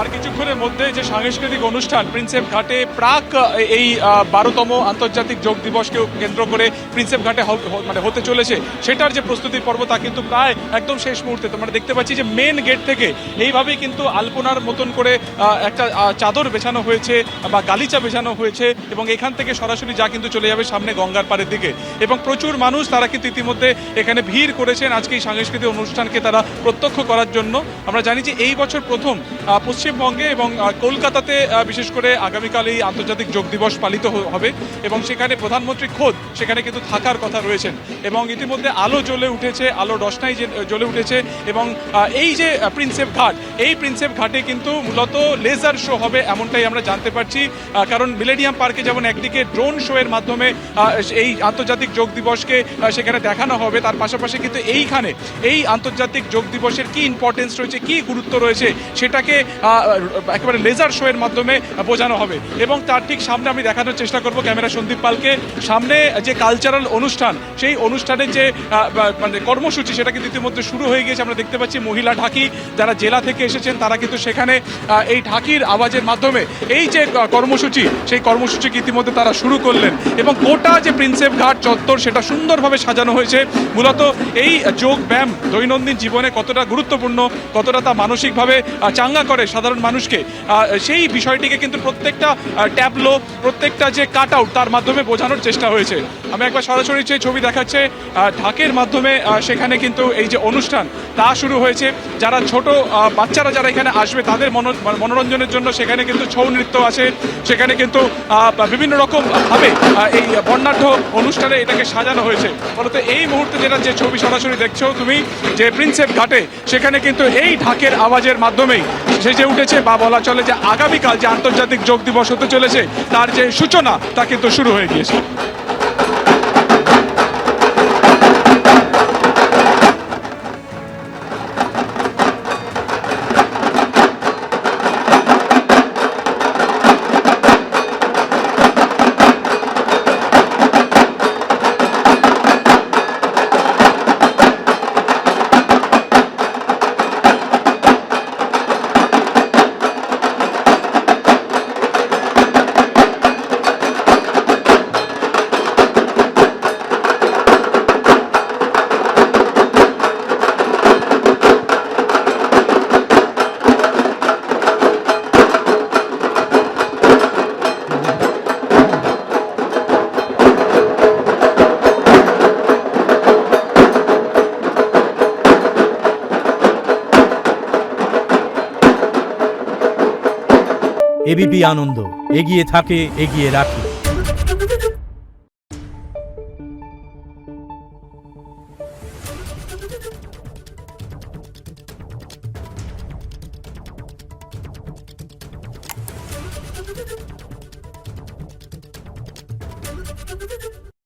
আর কিছুক্ষণের মধ্যে যে সাংস্কৃতিক অনুষ্ঠান প্রিন্সেপ ঘাটে প্রাক এই 12তম আন্তর্জাতিক যোগ দিবসকে কেন্দ্র করে প্রিন্সেপ ঘাটে মানে হতে চলেছে, সেটার যে প্রস্তুতির পর্ব তা কিন্তু প্রায় একদম শেষ মুহূর্তে। তোমরা দেখতে পাচ্ছি যে মেন গেট থেকে এইভাবেই কিন্তু আলপনার মতন করে একটা চাদর বেছানো হয়েছে বা গালিচা বেছানো হয়েছে এবং এখান থেকে সরাসরি যা কিন্তু চলে যাবে সামনে গঙ্গার পাড়ের দিকে। এবং প্রচুর মানুষ তারা কিন্তু ইতিমধ্যে এখানে ভিড় করেছেন আজকে এই সাংস্কৃতিক অনুষ্ঠানকে তারা প্রত্যক্ষ করার জন্য। আমরা জানি যে এই বছর প্রথম পশ্চিমবঙ্গে এবং কলকাতাতে বিশেষ করে আগামীকাল এই আন্তর্জাতিক যোগ দিবস পালিত হবে এবং সেখানে প্রধানমন্ত্রী খোদ সেখানে কিন্তু থাকার কথা রয়েছেন। এবং ইতিমধ্যে আলো জ্বলে উঠেছে, আলো রোশনাই জ্বলে উঠেছে এবং এই যে প্রিন্সেপ ঘাট, এই প্রিন্সেপ ঘাটে কিন্তু মূলত লেজার শো হবে এমনটাই আমরা জানতে পারছি। কারণ মিলেনিয়াম পার্কে যেমন একদিকে ড্রোন শো এর মাধ্যমে এই আন্তর্জাতিক যোগ দিবসকে সেখানে দেখানো হবে, তার পাশাপাশি কিন্তু এইখানে এই আন্তর্জাতিক যোগ দিবসের কি ইম্পর্টেন্স রয়েছে, কি গুরুত্ব রয়েছে সেটাকে একেবারে লেজার শো এর মাধ্যমে বোঝানো হবে। এবং তার ঠিক সামনে আমি দেখানোর চেষ্টা করব ক্যামেরা সন্দীপ পালকে, সামনে যে কালচারাল অনুষ্ঠান, সেই অনুষ্ঠানের যে মানে কর্মসূচি সেটা কিন্তু ইতিমধ্যে শুরু হয়ে গিয়েছে। আমরা দেখতে পাচ্ছি মহিলা ঢাকি যারা জেলা থেকে এসেছেন তারা কিন্তু সেখানে এই ঢাকির আওয়াজের মাধ্যমে এই যে কর্মসূচি, সেই কর্মসূচিকে ইতিমধ্যে তারা শুরু করলেন। এবং গোটা যে প্রিন্সেপ ঘাট চত্বর সেটা সুন্দরভাবে সাজানো হয়েছে। মূলত এই যোগ ব্যায়াম দৈনন্দিন জীবনে কতটা গুরুত্বপূর্ণ, কতটা তা মানসিকভাবে চাঙ্গা করে সাধারণ মানুষকে, সেই বিষয়টিকে কিন্তু প্রত্যেকটা ট্যাবলো, প্রত্যেকটা যে কাট আউট তার মাধ্যমে বোঝানোর চেষ্টা হয়েছে। আমি একবার সরাসরি যে ছবি দেখাচ্ছে ঢাকের মাধ্যমে সেখানে কিন্তু এই যে অনুষ্ঠান তা শুরু হয়েছে। যারা ছোট বাচ্চারা যারা এখানে আসবে তাদের মনোরঞ্জনের জন্য সেখানে কিন্তু ছৌ নৃত্য আছে, সেখানে কিন্তু বিভিন্ন রকমভাবে এই বর্ণাঢ্য অনুষ্ঠানে এটাকে সাজানো হয়েছে। ফলত এই মুহূর্তে যেটা যে ছবি সরাসরি দেখছো তুমি যে প্রিন্সেপ ঘাটে, সেখানে কিন্তু এই ঢাকের আওয়াজের মাধ্যমেই সেজে উঠেছে বা বলা চলে যে আগামীকাল যে আন্তর্জাতিক যোগ দিবস হতে চলেছে তার যে সূচনা তা কিন্তু শুরু হয়ে গিয়েছে। এবিপি আনন্দ, এগিয়ে থাকে, এগিয়ে রাখে।